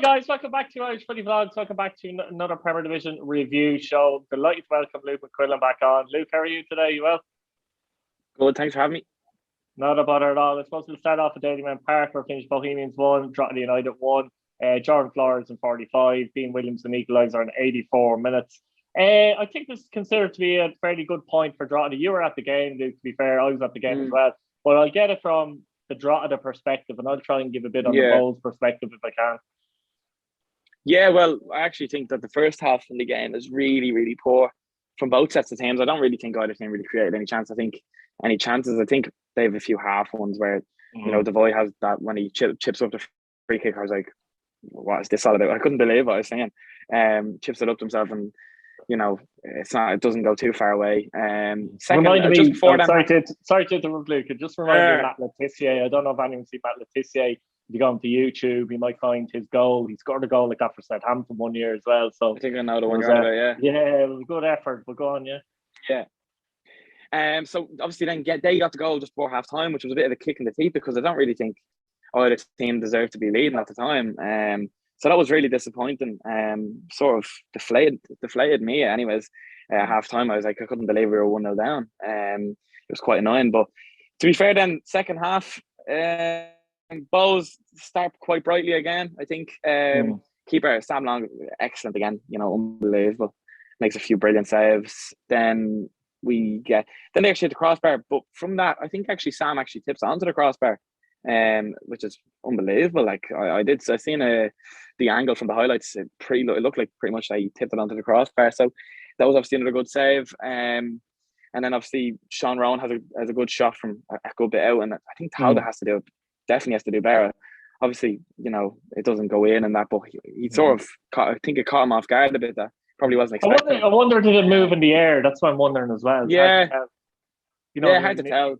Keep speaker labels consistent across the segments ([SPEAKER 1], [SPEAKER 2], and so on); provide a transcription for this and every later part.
[SPEAKER 1] guys, welcome back to Irish Footy Vlogs. Welcome back to another Premier Division review show. Delighted to welcome Luke McQuillan back on. Luke, how are you today? You well?
[SPEAKER 2] Good, thanks for having me.
[SPEAKER 1] Not a bother at all. I suppose we'll start off at Derry Park, where finished Bohemians 1, Drogheda United 1, Jordan Flores in 45, Dean Williams an equaliser in 84 minutes. I think this is considered to be a fairly good point for Drogheda. You were at the game, Luke, to be fair. I was at the game as well. But I'll get it from the Drogheda perspective, and I'll try and give a bit on the Bulls perspective if I can.
[SPEAKER 2] Yeah, well, I actually think that the first half of the game is really, really poor from both sets of teams. I don't really think either team really created any chance. I think they have a few half ones where, you know, Devoy has that when he chips up the free kick. I was like, what is this all about? I couldn't believe what I was saying. Chips it up to himself, and you know, it doesn't go too far away. Second, sorry
[SPEAKER 1] to interrupt, Luke. It just reminded me of Matt Letizia. I don't know if anyone's seen Matt Letizia. If you go onto YouTube, you might find his goal. He scored a goal like that for Southampton one year as well. So
[SPEAKER 2] I think I know the one you're about, yeah.
[SPEAKER 1] Yeah, it was a good effort, but go on, yeah.
[SPEAKER 2] Yeah. So obviously then they got the goal just before half time, which was a bit of a kick in the teeth because I don't really think either team deserved to be leading at the time. So that was really disappointing. Sort of deflated me anyways. Half time I was like, I couldn't believe we were 1-0 down. It was quite annoying. But to be fair then, second half, Bows start quite brightly again. I think keeper Sam Long, excellent again, you know, unbelievable. Makes a few brilliant saves. Then they actually hit the crossbar, but from that I think actually Sam actually tips onto the crossbar, which is unbelievable. Like I seen the angle from the highlights. It looked like pretty much that he tipped it onto the crossbar. So that was obviously another good save. And then obviously Sean Rowan has a good shot from a good bit out, and I think Talda definitely has to do better. Obviously, you know, it doesn't go in and that, but he sort of I think it caught him off guard a bit. That probably wasn't expecting.
[SPEAKER 1] I wonder did it move in the air? That's what I'm wondering as well.
[SPEAKER 2] It's
[SPEAKER 1] hard to tell.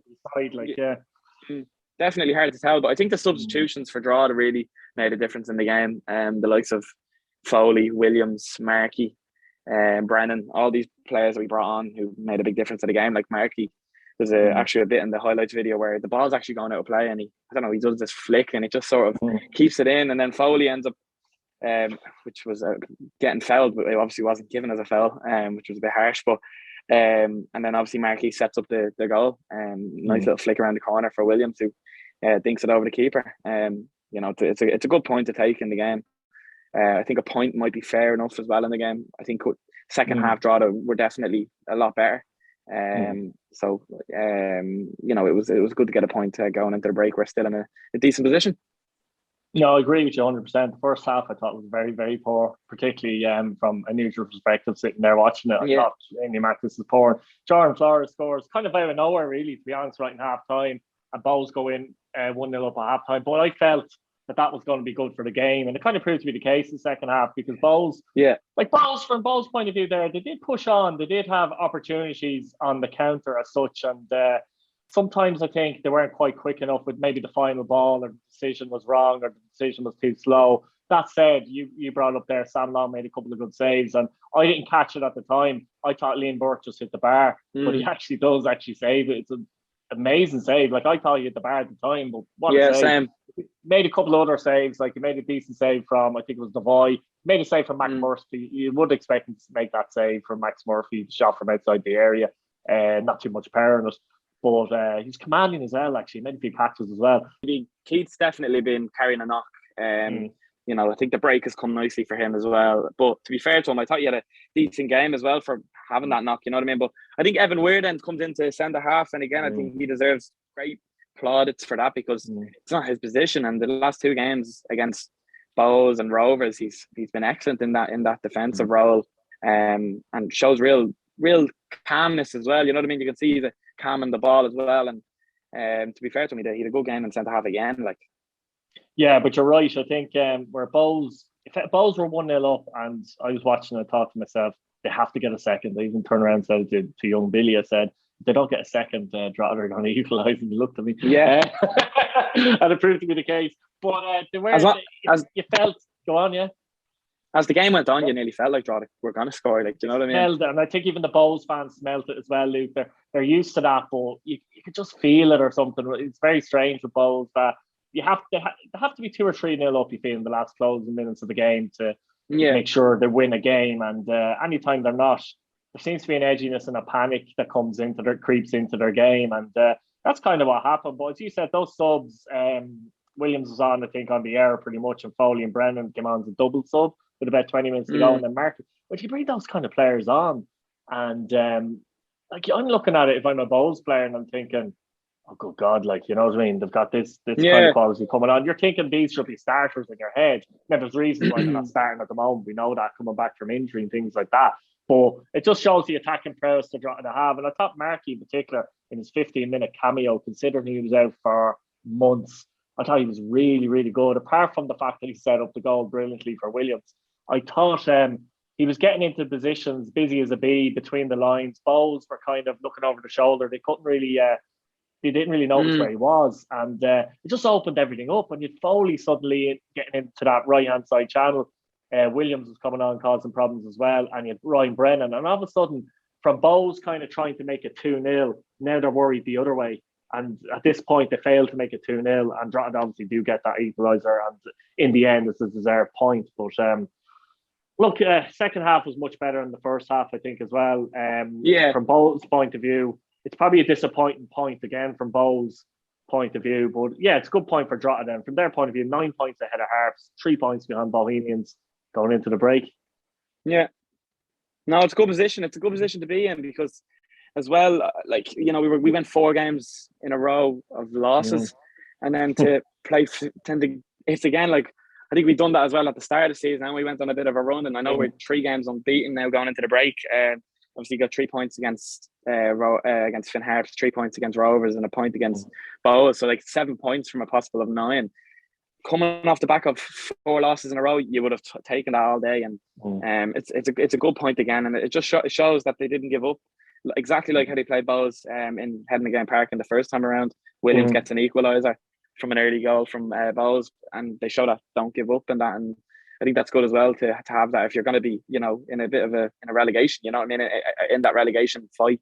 [SPEAKER 2] Definitely hard to tell, but I think the substitutions for Drogheda really made a difference in the game. The likes of Foley, Williams, Markey, Brennan, all these players that we brought on who made a big difference in the game. Like Markey, there's actually a bit in the highlights video where the ball's actually going out of play, and he does this flick and it just sort of keeps it in, and then Foley ends up, which was getting fouled, but it obviously wasn't given as a foul, which was a bit harsh. But and then obviously Markey sets up the goal, nice little flick around the corner for Williams, who dinks it over the keeper. You know, it's a good point to take in the game. I think a point might be fair enough as well in the game. I think second half Drogheda were definitely a lot better. So you know, it was good to get a point going into the break. We're still in a decent position.
[SPEAKER 1] No, I agree with you 100%. The first half I thought was very, very poor, particularly from a neutral perspective, sitting there watching it. I thought Amy Marcus is poor. Jordan Flores scores kind of out of nowhere, really, to be honest, right in half time. And Bows go in 1-0 up at half time. But I felt that was going to be good for the game. And it kind of proved to be the case in the second half, because Bows, from Bows' point of view there, they did push on. They did have opportunities on the counter as such. And sometimes I think they weren't quite quick enough with maybe the final ball, or the decision was wrong, or the decision was too slow. That said, you brought up there, Sam Long made a couple of good saves, and I didn't catch it at the time. I thought Liam Burke just hit the bar, but he actually does save it. It's an amazing save. Like, I thought he hit the bar at the time, but what a save.
[SPEAKER 2] Same.
[SPEAKER 1] He made a couple of other saves. Like, he made a decent save from, I think it was Devoy. He made a save from Max Murphy. You would expect him to make that save from Max Murphy, shot from outside the area. Not too much power in it. But he's commanding as well, actually. He made a few catches as well.
[SPEAKER 2] Keith's definitely been carrying a knock. You know, I think the break has come nicely for him as well. But to be fair to him, I thought he had a decent game as well for having that knock, you know what I mean? But I think Evan Weirden comes into centre half, and again, I think he deserves great plaudits for that, because it's not his position. And the last two games against Bows and Rovers, he's been excellent in that defensive role, and shows real calmness as well. You know what I mean? You can see the calm in the ball as well. And to be fair to me, he had a good game in centre half again. Like,
[SPEAKER 1] yeah, but you're right. I think where Bows were 1-0 up, and I was watching and I thought to myself, they have to get a second. I even turned around and said to young Billy, I said, if they don't get a second, Drogheda are going to equalise. And he looked at me.
[SPEAKER 2] Yeah.
[SPEAKER 1] And it proved to be the case. But you felt, go on, yeah?
[SPEAKER 2] As the game went on, you nearly felt like Drogheda were going to score. Like, do you know what I mean?
[SPEAKER 1] Smelled it, and I think even the Bows fans smelled it as well, Luke. They're used to that, but you could just feel it or something. It's very strange with Bows that they have to be 2 or 3-0 up, you feel, in the last closing minutes of the game to make sure they win a game. And anytime they're not, there seems to be an edginess and a panic that creeps into their game. And that's kind of what happened. But as you said, those subs, Williams was on, I think, on the air pretty much, and Foley and Brennan came on as a double sub with about 20 minutes to go. And then Mark, but you bring those kind of players on, and like, I'm looking at it, if I'm a Bowls player, and I'm thinking, oh, good God, like, you know what I mean? They've got this kind of quality coming on. You're thinking these should be starters in your head. Now, there's reasons why they're not starting at the moment. We know that, coming back from injury and things like that. But it just shows the attacking prowess they're trying to have. And I thought Markey in particular, in his 15-minute cameo, considering he was out for months, I thought he was really, really good. Apart from the fact that he set up the goal brilliantly for Williams, I thought he was getting into positions, busy as a bee between the lines. Bowls were kind of looking over the shoulder. They couldn't really... they didn't really notice where he was, and it just opened everything up. And you'd Foley suddenly getting into that right-hand side channel. Williams was coming on, causing problems as well, and you had Ryan Brennan. And all of a sudden, from Bowes kind of trying to make it 2-0, now they're worried the other way. And at this point, they failed to make it 2-0, and Drogheda obviously do get that equaliser. And in the end, it's a deserved point. But look, second half was much better than the first half, I think, as well. From Bowes' point of view, it's probably a disappointing point again from Bowes' point of view. But yeah, it's a good point for Drogheda. And from their point of view, 9 points ahead of Harps, 3 points behind Bohemians going into the break.
[SPEAKER 2] Yeah. No, it's a good position. It's a good position to be in, because as well, like, you know, we went 4 games in a row of losses, and then to play it's again, like, I think we've done that as well at the start of the season, and we went on a bit of a run, and I know we're 3 games unbeaten now going into the break. Obviously, you got 3 points against Finn Harps, 3 points against Rovers, and a point against Bohs. So like 7 points from a possible of 9. Coming off the back of 4 losses in a row, you would have taken that all day. And it's a good point again, and it just shows that they didn't give up. Exactly like how they played Bohs in Headingley Park in the first time around. Williams gets an equaliser from an early goal from Bohs, and they show that don't give up, and that. And I think that's good as well to have that if you're going to be, you know, in a bit of a relegation, you know what I mean, in that relegation fight,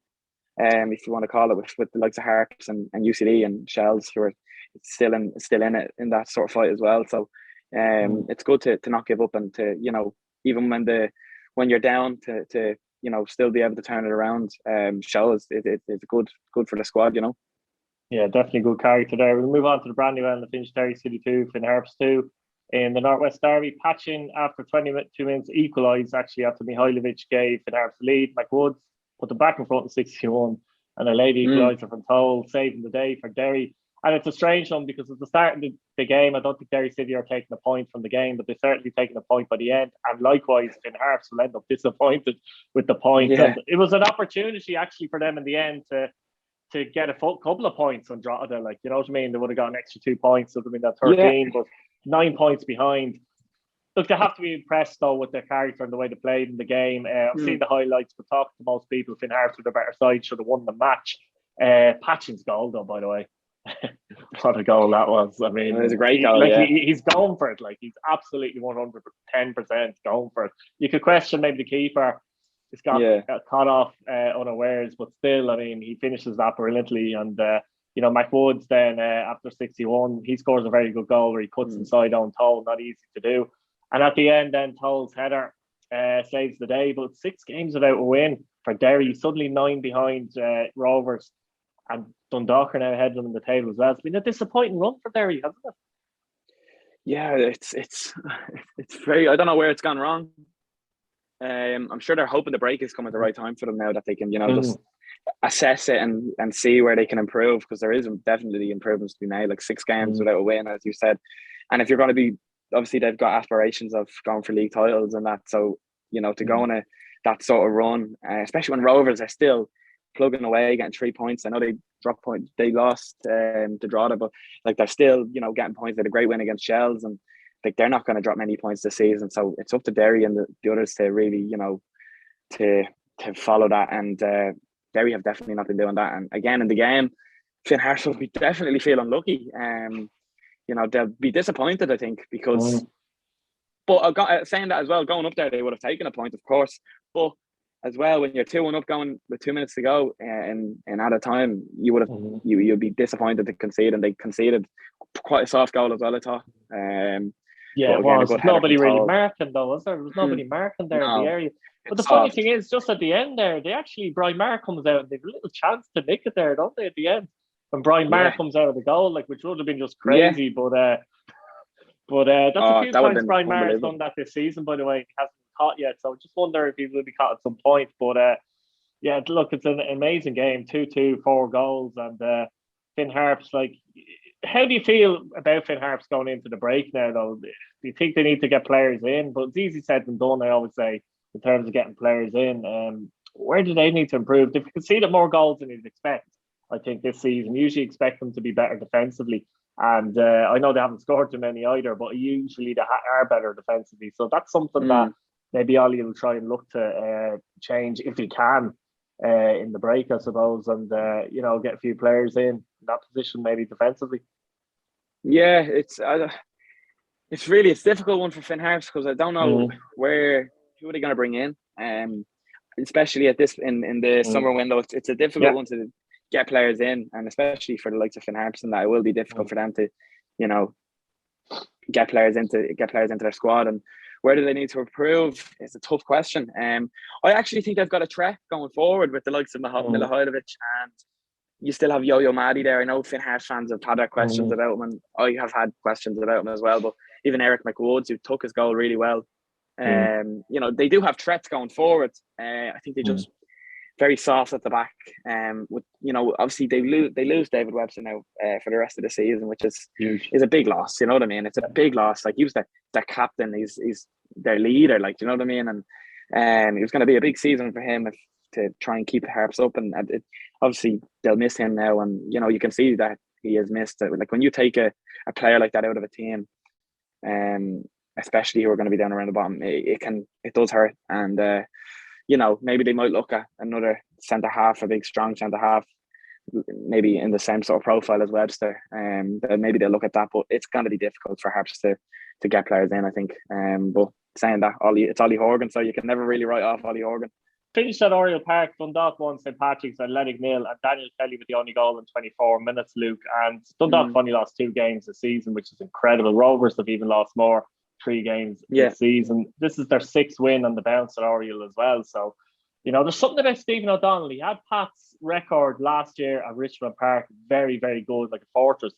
[SPEAKER 2] if you want to call it, with the likes of Harps and UCD and Shells, who are still in it in that sort of fight as well. So it's good to not give up, and to, you know, even when you're down, to you know, still be able to turn it around. Shows it's good for the squad, you know.
[SPEAKER 1] Yeah, definitely good character there. We'll move on to the brand new end of Finch Derry City 2, Finn Harps 2. In the Northwest Derby, Patchin, after 22 minutes, equalised actually after Mihailovic gave Finn Harps the lead. McWoods put them back in front in 61, and a late equaliser from Toll, saving the day for Derry. And it's a strange one, because at the start of the game, I don't think Derry City are taking a point from the game, but they're certainly taking a point by the end. And likewise, Finn Harps will end up disappointed with the point. Yeah. And it was an opportunity actually for them in the end to get a couple of points on Drogheda. Like, you know what I mean? They would have got an extra 2 points, so it would have been that 13, but 9 points behind. Look, they have to be impressed though with their character and the way they played in the game. I've seen the highlights, but talking to most people, Finn Harps with a better side should have won the match. Patchin's goal though, by the way. What a goal that was. I mean,
[SPEAKER 2] it was a great goal.
[SPEAKER 1] He's going for it. Like, he's absolutely 110% going for it. You could question maybe the keeper. He's got caught off unawares, but still, I mean, he finishes that brilliantly. And you know, McWoods then after 61, he scores a very good goal where he cuts inside on Toll, not easy to do. And at the end, then Toll's header saves the day. But 6 games without a win for Derry, suddenly 9 behind Rovers, and Dundalk are now ahead of them in the table as well. It's been a disappointing run for Derry, hasn't it?
[SPEAKER 2] Yeah, it's very. I don't know where it's gone wrong. I'm sure they're hoping the break is coming at the right time for them now, that they can, you know, just assess it and see where they can improve, because there is definitely improvements to be made. Like 6 games without a win, as you said, and if you're going to be, obviously they've got aspirations of going for league titles and that, so, you know, to go on that sort of run, especially when Rovers are still plugging away, getting 3 points. I know they dropped points, they lost to Drogheda, but like, they're still, you know, getting points. They had a great win against Shells, and like, they're not going to drop many points this season. So it's up to Derry and the others to really, you know, to follow that. And Derry have definitely not been doing that. And again, in the game, Finn Harps will definitely feel unlucky. You know, they'll be disappointed, I think, because. But saying that as well, going up there, they would have taken a point, of course. But as well, when you're 2-1 up, going with 2 minutes to go, and at a time, you would have you'd be disappointed to concede, and they conceded quite a soft goal as well, I thought.
[SPEAKER 1] Yeah, it was. Nobody really marking though, was there? There was nobody marking there in the area. But the funny thing is, just at the end there, Brian Maher comes out and they've a little chance to nick it there, don't they, at the end? When Brian Maher comes out of the goal, like, which would have been just crazy, but that's a few times Brian Maher has done that this season, by the way. He hasn't been caught yet, so I just wonder if he will be caught at some point. But yeah, look, it's an amazing game, 2-2, 4 goals, and Finn Harps, like, how do you feel about Finn Harps going into the break now, though? Do you think they need to get players in? But it's easy said than done, I always say, in terms of getting players in. Where do they need to improve? They've conceded more goals than you'd expect, I think, this season. Usually expect them to be better defensively. And I know they haven't scored too many either, but usually they are better defensively. So that's something that maybe Ollie will try and look to change if he can in the break, I suppose, and get a few players in that position, maybe defensively.
[SPEAKER 2] Yeah, it's a difficult one for Finn Harps because I don't know who are they going to bring in, especially at this in the summer window. It's a difficult one to get players in, and especially for the likes of Finn Harps, and that it will be difficult for them to, get players into their squad. And where do they need to improve? It's a tough question. I actually think they've got a threat going forward with the likes of Milahojlovic, and you still have Yo-Yo Maddie there. I know Finn Harps fans have had their questions about him, and I have had questions about him as well. But even Eric McWoods, who took his goal really well, they do have threats going forward. I think they just very soft at the back. Obviously they lose David Webster now for the rest of the season, which is a big loss. You know what I mean? It's a big loss. Like, he was their captain. He's their leader. Like, you know what I mean? And it was going to be a big season for him to try and keep the Harps up. And obviously they'll miss him now. And you can see that he has missed it. Like, when you take a player like that out of a team, especially who are going to be down around the bottom, it does hurt. And maybe they might look at another centre half, a big strong centre half, maybe in the same sort of profile as Webster. Maybe they'll look at that, but it's going to be difficult for Harps to get players in, I think. But saying that, it's Ollie Horgan, so you can never really write off Ollie Horgan.
[SPEAKER 1] Finished at Oriel Park, Dundalk won, St Patrick's and Lennox nil, and Daniel Kelly with the only goal in 24 minutes, Luke. And Dundalk only lost 2 games this season, which is incredible. Rovers have even lost more, 3 games this season. This is their 6th win on the bounce at Oriel as well. So, there's something about Stephen O'Donnell. He had Pat's record last year at Richmond Park, very, very good, like a fortress.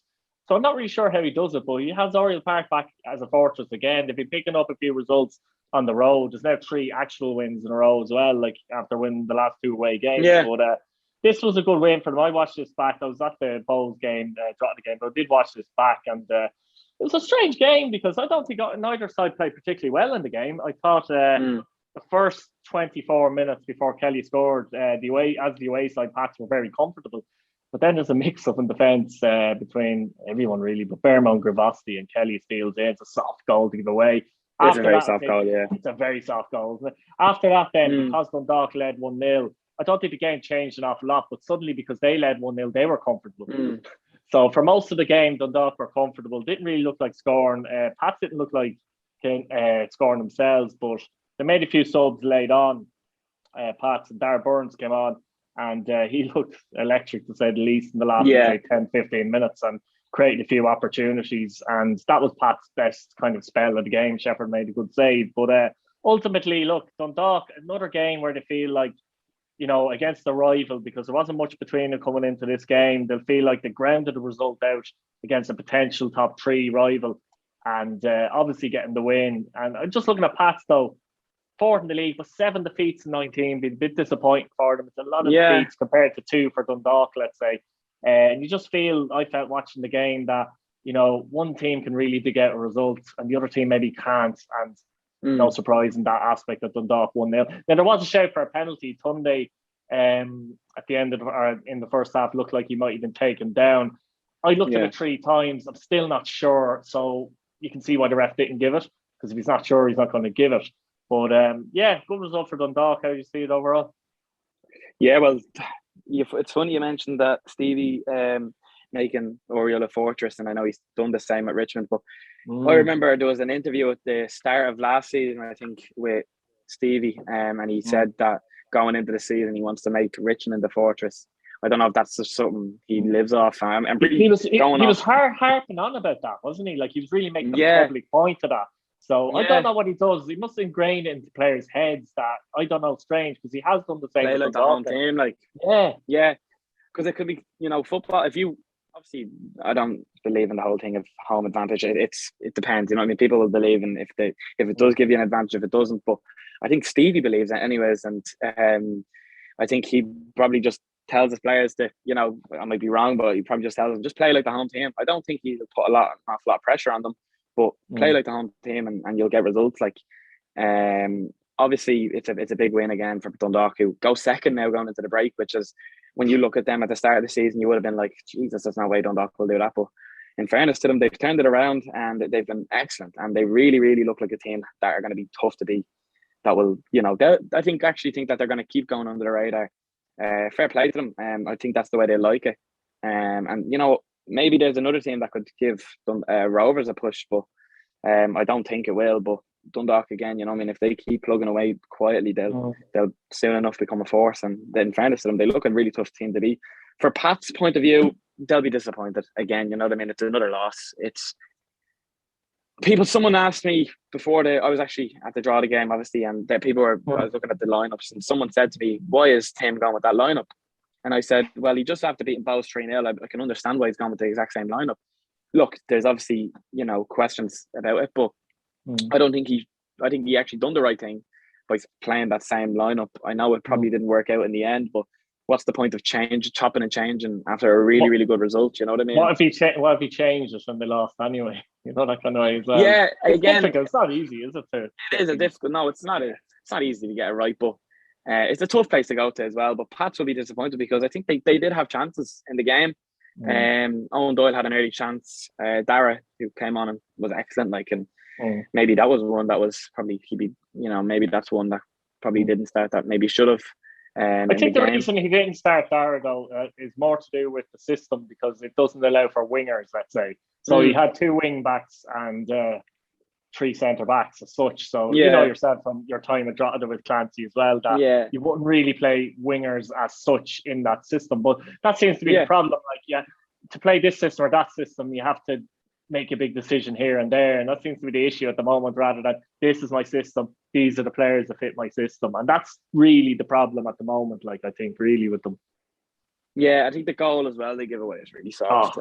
[SPEAKER 1] So I'm not really sure how he does it, but he has Oriel Park back as a fortress again. They've been picking up a few results on the road. There's now 3 actual wins in a row as well, like after winning the last 2 away games. Yeah. But this was a good win for them. I watched this back. I was at the Bowls game, Drogheda game, but I did watch this back, and it was a strange game because I don't think neither side played particularly well in the game. I thought the first 24 minutes before Kelly scored, the away side Pats were very comfortable. But then there's a mix-up in defence between everyone really, but Bermo and Gravosti and Kelly steals in. It's a soft goal to give away.
[SPEAKER 2] It's a very soft goal, yeah.
[SPEAKER 1] It's a very soft goal, isn't it? After that then, because Dundalk led 1-0, I don't think the game changed an awful lot, but suddenly because they led 1-0, they were comfortable. So for most of the game, Dundalk were comfortable. Didn't really look like scoring. Pats didn't look like scoring themselves, but they made a few subs late on. Pats and Darragh Burns came on, and he looked electric, to say the least, in the last 10-15 minutes, and created a few opportunities. And that was Pat's best kind of spell of the game. Shepherd made a good save. But ultimately, look, Dundalk, another game where they feel like, against the rival, because there wasn't much between them coming into this game, they'll feel like they grounded the result out against a potential top 3 rival, and obviously getting the win. And I'm just looking at Pats, though, 4th in the league, but 7 defeats in 19, been a bit disappointing for them. It's a lot of defeats compared to 2 for Dundalk, let's say. And you just I felt watching the game that, one team can really dig out a result and the other team maybe can't. And no surprise in that aspect that Dundalk 1-0. Now, there was a shout for a penalty. Tunde, at the end of in the first half, looked like he might have been taken down. I looked at it 3 times. I'm still not sure. So you can see why the ref didn't give it, because if he's not sure, he's not going to give it. But good result for Dundalk. How do you see it overall?
[SPEAKER 2] Yeah, well, it's funny you mentioned that Stevie making Oriel a fortress, and I know he's done the same at Richmond. But I remember there was an interview at the start of last season, I think, with Stevie, and he said that going into the season he wants to make Richmond the fortress. I don't know if that's just something he lives off. I'm really
[SPEAKER 1] he was harping on about that, wasn't he? Like he was really making a public point of that. So I don't know what he does. He must ingrain it into players' heads that I don't know. Strange because he has done the same.
[SPEAKER 2] Play like the home team, like yeah. Because it could be, football. If you obviously, I don't believe in the whole thing of home advantage. It depends. You know what I mean? People will believe in if it does give you an advantage, if it doesn't. But I think Stevie believes it anyways, and I think he probably just tells his players that, I might be wrong, but he probably just tells them just play like the home team. I don't think he'll put an awful lot of pressure on them, but play like the home team and you'll get results. Like, obviously it's a big win again for Dundalk, who go second now going into the break, which is, when you look at them at the start of the season, you would have been like, Jesus, there's no way Dundalk will do that. But in fairness to them, they've turned it around and they've been excellent, and they really, really look like a team that are going to be tough to beat. That will, I think that they're going to keep going under the radar. Fair play to them. I think that's the way they like it. And maybe there's another team that could give Rovers a push, but I don't think it will. But Dundalk again, if they keep plugging away quietly, they'll soon enough become a force. And then, in fairness to them, they look a really tough team to beat. For Pat's point of view, they'll be disappointed again. You know what I mean? It's another loss. Someone asked me before I was actually at the Drogheda game, obviously, and I was looking at the lineups, and someone said to me, "Why is Tim going with that lineup?" And I said, "Well, he just after beating Bows 3-0, I can understand why he's gone with the exact same lineup. Look, there's obviously questions about it, but I think he actually done the right thing by playing that same lineup. I know it probably didn't work out in the end, but what's the point of chopping and changing after a really, really good result? You know what I mean?
[SPEAKER 1] What if he changed it when they lost anyway? That kind of way as well.
[SPEAKER 2] Yeah, again,
[SPEAKER 1] it's not easy, is it?
[SPEAKER 2] It is a difficult. No, it's not. It's not easy to get it right, but it's a tough place to go to as well. But Pats will be disappointed because I think they did have chances in the game. Owen Doyle had an early chance. Dara, who came on and was excellent, maybe that was one that was probably maybe that's one that probably didn't start, that maybe should have.
[SPEAKER 1] I think the reason he didn't start Dara though is more to do with the system, because it doesn't allow for wingers, let's say. So he had 2 wing backs and 3 centre backs as such. So you know yourself from your time at Drogheda with Clancy as well that you wouldn't really play wingers as such in that system. But that seems to be the problem. To play this system or that system, you have to make a big decision here and there, and that seems to be the issue at the moment, rather than this is my system, these are the players that fit my system. And that's really the problem at the moment, I think really with them.
[SPEAKER 2] I think the goal as well they give away is really soft.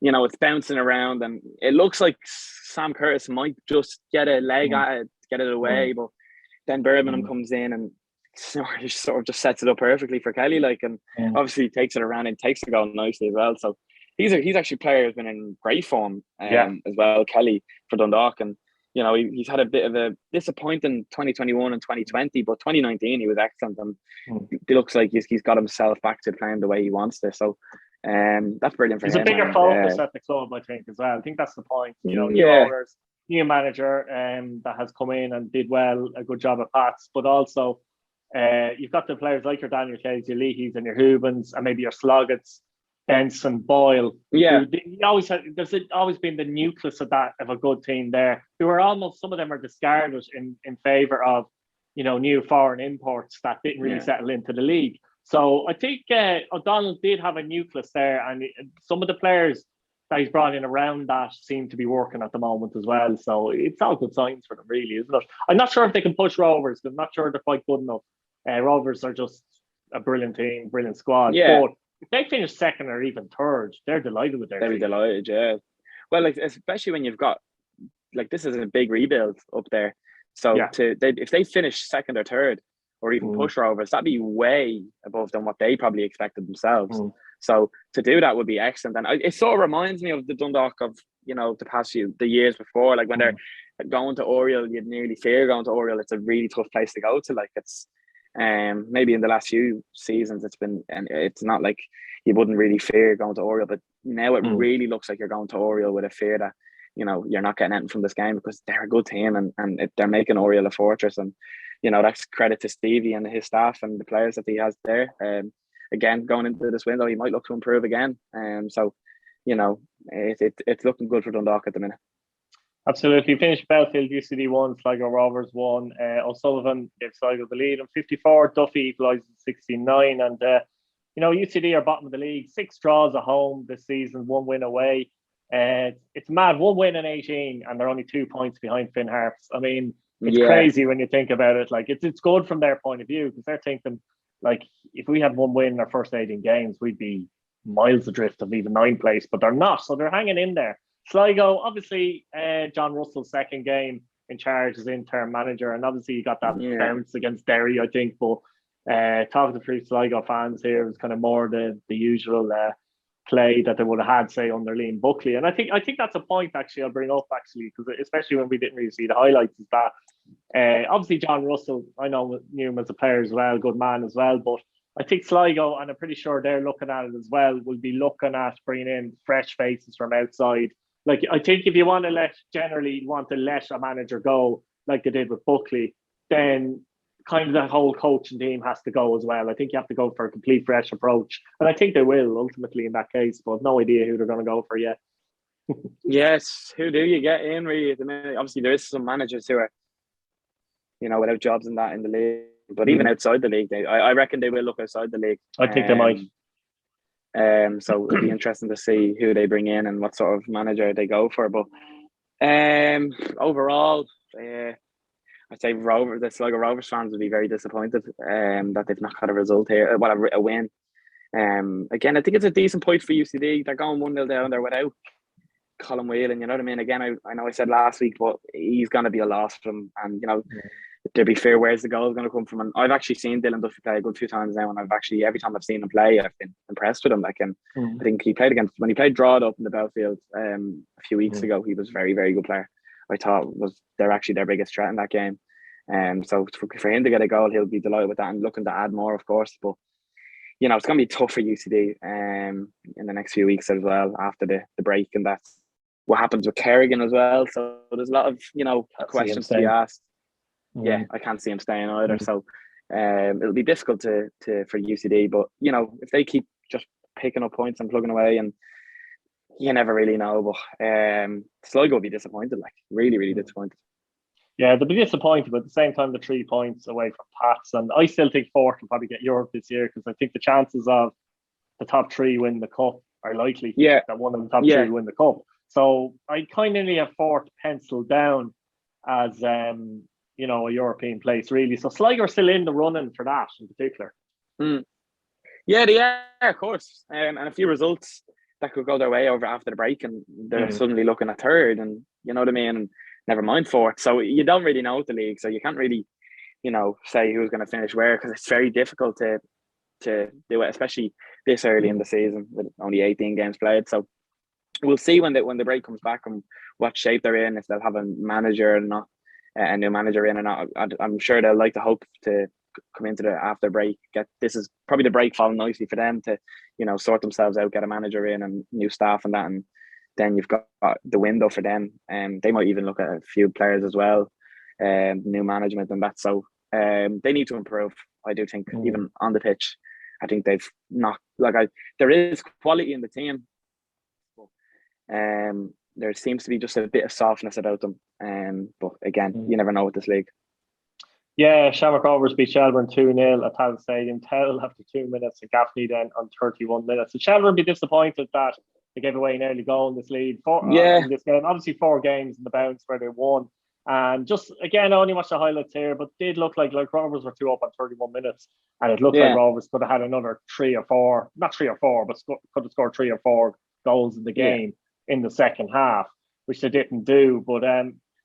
[SPEAKER 2] It's bouncing around, and it looks like Sam Curtis might just get a leg at it, get it away, but then Birmingham comes in and sort of just sets it up perfectly for Kelly, and obviously takes it around and takes the goal nicely as well. So he's actually a player who's been in great form as well, Kelly, for Dundalk. And he's had a bit of a disappointing 2021 and 2020, but 2019 he was excellent, and it looks like he's got himself back to playing the way he wants to. So that's brilliant for him.
[SPEAKER 1] There's a bigger focus at the club, I think, as well. I think that's the point. New owners, new manager that has come in and did a good job at Pats, but also you've got the players like your Daniel Kelly's, your Leahy's and your Hubans, and maybe your Sloggets, Benson, Boyle. There's always been the nucleus of a good team there, who are almost, some of them are discarded in favour of new foreign imports that didn't really settle into the league. So I think O'Donnell did have a nucleus there, and some of the players that he's brought in around that seem to be working at the moment as well. So it's all good signs for them, really, isn't it? I'm not sure if they can push Rovers. I'm not sure they're quite good enough. Rovers are just a brilliant team, brilliant squad. But if they finish second or even third, they're delighted with their team.
[SPEAKER 2] They're delighted, yeah. Well, especially when you've got, this is a big rebuild up there. So if they finish second or third, or even push Rovers, that'd be way above than what they probably expected themselves. So to do that would be excellent. And it sort of reminds me of the Dundalk of, the past the years before, when they're going to Oriel, you'd nearly fear going to Oriel. It's a really tough place to go to. It's maybe in the last few seasons it's been, and it's not like you wouldn't really fear going to Oriel, but now it really looks like you're going to Oriel with a fear that you're not getting anything from this game, because they're a good team and they're making Oriel a fortress. And that's credit to Stevie and his staff and the players that he has there. Again, going into this window, he might look to improve again. So it's looking good for Dundalk at the minute.
[SPEAKER 1] Absolutely. Finished Belfield UCD 1, Sligo Rovers 1. O'Sullivan gave Sligo the lead in 54. Duffy equalised in 69, and UCD are bottom of the league, 6 draws at home this season, 1 win away. It's mad, 1 win in 18, and they're only 2 points behind Finn Harps. I mean, it's crazy when you think about it. Like, it's good from their point of view, because they're thinking, like, if we had 1 win in our first 18 games, we'd be miles adrift of even 9th place, but they're not. So they're hanging in there. Sligo, obviously, John Russell's second game in charge as interim manager, and obviously you got that bounce against Derry, I think. But talking to three Sligo fans here, it was kind of more the usual play that they would have had, say, under Liam Buckley. And I think that's a point actually I'll bring up, actually, because especially when we didn't really see the highlights, is that obviously John Russell, I knew him as a player as well, good man as well, but I think Sligo, and I'm pretty sure they're looking at it as well, will be looking at bringing in fresh faces from outside. Like, I think if you want to let a manager go, like they did with Buckley, then kind of the whole coaching team has to go as well. I think you have to go for a complete fresh approach. And I think they will ultimately in that case, but I've no idea who they're going to go for yet.
[SPEAKER 2] Yes, who do you get in really at the minute? Obviously, there is some managers who are, without jobs in the league. But even outside the league, I reckon they will look outside the league.
[SPEAKER 1] I think they might.
[SPEAKER 2] So it'll be interesting to see who they bring in and what sort of manager they go for. But overall, I'd say the Sligo Rovers fans would be very disappointed that they've not got a result here. Well, a win. Again, I think it's a decent point for UCD. They're going 1-0 down there without Colin Whelan. You know what I mean? Again, I know I said last week, but he's going to be a loss for them. And to be fair, where's the goal going to come from? And I've actually seen Dylan Duffy play a good few times now, and every time I've seen him play, I've been impressed with him. Like, and I think when he played Drogheda up in the Belfield a few weeks ago, he was a very, very good player. I thought they're actually their biggest threat in that game. So for him to get a goal, he'll be delighted with that and looking to add more, of course. But it's going to be tough for UCD in the next few weeks as well after the break, and that's what happens with Kerrigan as well. So there's a lot of questions to be asked. Yeah, I can't see him staying either. So it'll be difficult for UCD. But if they keep just picking up points and plugging away, and you never really know. But Sligo will be disappointed, like really, really disappointed.
[SPEAKER 1] Yeah, they'll be disappointed, but at the same time, the 3 points away from Pats. And I still think Fort will probably get Europe this year, because I think the chances of the top 3 win the cup are likely.
[SPEAKER 2] Yeah.
[SPEAKER 1] That one of the top 3 win the cup. So I kind of only have Fort penciled down as a European place, really. So Sligo are still in the running for that in particular.
[SPEAKER 2] Yeah, they are, of course. And a few results that could go their way over after the break, and they're suddenly looking at 3rd, and you know what I mean? And never mind 4th. So you don't really know the league, so you can't really, say who's going to finish where, because it's very difficult to do it, especially this early in the season with only 18 games played. So we'll see when the break comes back and what shape they're in, if they'll have a manager or not, a new manager in or not. I'm sure they'll like to hope to come into the after break. This is probably the break falling nicely for them to, sort themselves out, get a manager in and new staff and that, and then you've got the window for them, and they might even look at a few players as well, new management and that. So they need to improve. I do think even on the pitch, I think they've not there is quality in the team. There seems to be just a bit of softness about them. But again, you never know with this league. Yeah,
[SPEAKER 1] Shamrock Rovers beat Shelbourne 2-0 at Tell Stadium. Tell after 2 minutes, and Gaffney then on 31 minutes. So Shelbourne be disappointed that they gave away an early goal in this league. In this game, obviously 4 games in the bounce where they won. And just again, I only watched the highlights here, but did look like Rovers were 2 up on 31 minutes, and it looked like Rovers could have had another 3 or 4, not 3 or 4, but could have scored 3 or 4 goals in the game in the second half, which they didn't do. But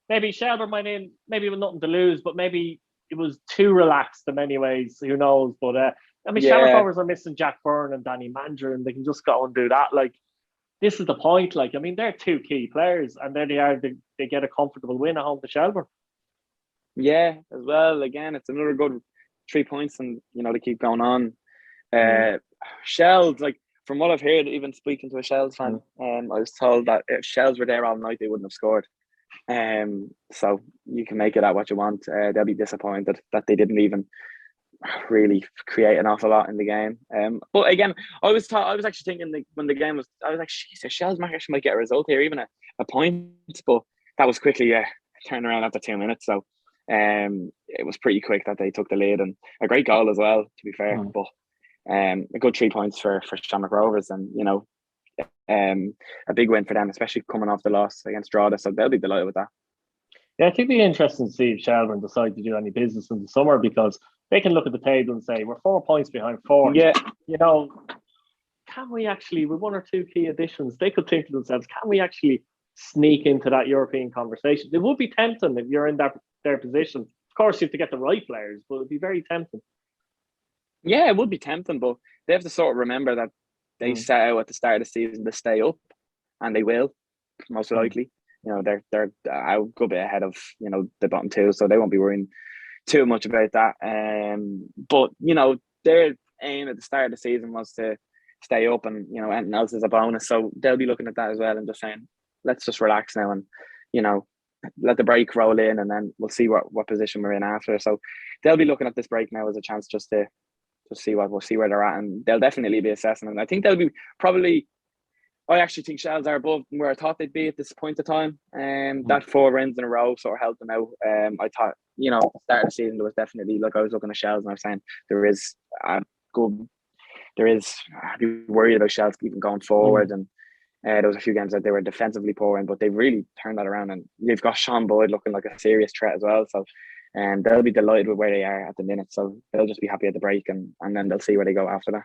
[SPEAKER 1] maybe Shelbourne went in, maybe with nothing to lose, but maybe it was too relaxed in many ways. Who knows? But Shamrock Rovers are missing Jack Byrne and Danny Manger, and they can just go and do that. Like, this is the point. Like, I mean, they're 2 key players, and there they are. They get a comfortable win at home to Shelbourne.
[SPEAKER 2] Yeah, as well. Again, it's another good 3 points, and they keep going on. Shells, like, from what I've heard, even speaking to a Shells fan, I was told that if Shells were there all night, they wouldn't have scored. So you can make it at what you want. They'll be disappointed that they didn't even really create an awful lot in the game. But again, I was actually thinking when the game was, I was like, Jesus, Shells actually might get a result here, even a point. But that was quickly turned around after 2 minutes. So it was pretty quick that they took the lead, and a great goal as well, to be fair. But a good 3 points for Shamrock Rovers, and you know, a big win for them, especially coming off the loss against Drogheda. So they'll be delighted with that.
[SPEAKER 1] Yeah, I think it'd be interesting to see if Shelbourne decide to do any business in the summer, because they can look at the table and say, we're 4 points behind fourth.
[SPEAKER 2] Yeah.
[SPEAKER 1] You know, can we actually, with 1 or 2 key additions, they could think to themselves, can we actually sneak into that European conversation? It would be tempting if you're in their position. Of course, you have to get the right players, but it'd be very tempting.
[SPEAKER 2] Yeah, it would be tempting, but they have to sort of remember that they set out at the start of the season to stay up, and they will, most likely. You know, they're a good bit ahead of, you know, the bottom 2, so they won't be worrying too much about that. But you know, their aim at the start of the season was to stay up, and you know, anything else is a bonus. So they'll be looking at that as well and just saying, let's just relax now and, you know, let the break roll in, and then we'll see what position we're in after. So they'll be looking at this break now as a chance just to see where they're at, and they'll definitely be assessing. And I think they'll be probably. I actually think Shells are above where I thought they'd be at this point of time. That 4 wins in a row sort of helped them out. I thought, you know, at the start of the season, there was definitely, like, I was looking at Shells and I was saying I'd be worried about Shells even going forward. And there was a few games that they were defensively poor in, but they've really turned that around. And you've got Sean Boyd looking like a serious threat as well. So they'll be delighted with where they are at the minute. So they'll just be happy at the break, and then they'll see where they go after that.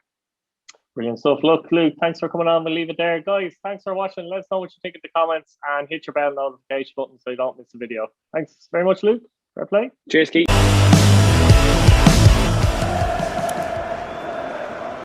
[SPEAKER 1] Brilliant stuff. Look, Luke, thanks for coming on. We'll leave it there. Guys, thanks for watching. Let us know what you think in the comments, and hit your bell notification button so you don't miss a video. Thanks very much, Luke. Fair play.
[SPEAKER 2] Cheers, Keith.